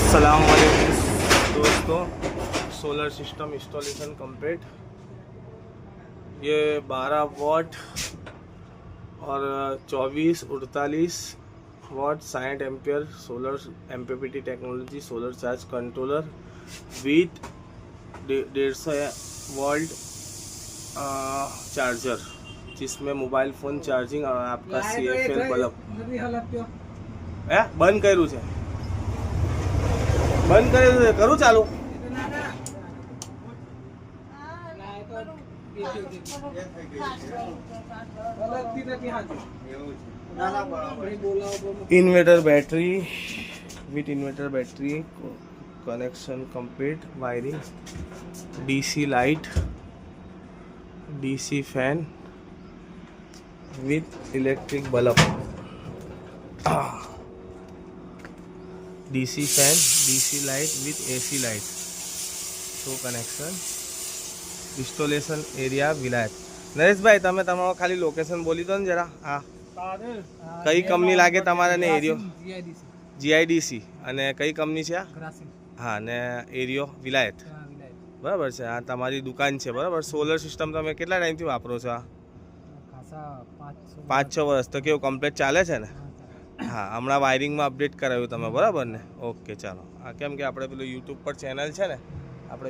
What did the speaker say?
अस्सलाम वालेकुम दोस्तों, सोलर सिस्टम इंस्टॉलेशन कंप्लीट। ये 12 वाट और 24-48 वाट 60 ampere solar MPPT technology solar charge controller with 150 volt charger, जिसमें मोबाइल फोन चार्जिंग और आपका CFL बल्ब बंद કર્યું છે। બંધ કરે છે, કરું ચાલુ। Inverter battery with inverter battery connection complete, wiring, DC light, DC fan with electric bulb, DC fan, DC light with AC light, show connection, installation area વિલાયત। નરેશભાઈ, તમે તમારો ખાલી લોકેશન બોલી દો ને જરા। હા, કઈ કંપની લાગે તમારે ને એરિયો? GIDC। અને કઈ કંપની છે? હા, ને એરિયો વિલાયત, બરાબર છે। આ તમારી દુકાન છે, બરાબર। સોલર સિસ્ટમ તમે કેટલા ટાઈમથી વાપરો છો? આ 5-6 વર્ષ। તો કેવું કમ્પ્લીટ ચાલે છે ને? હા, હમણાં વાયરિંગમાં અપડેટ કરાવ્યું તમે, બરાબર ને? ઓકે, ચાલો। આ કેમ કે આપણે પેલું યુટ્યુબ પર ચેનલ છે ને, આપણે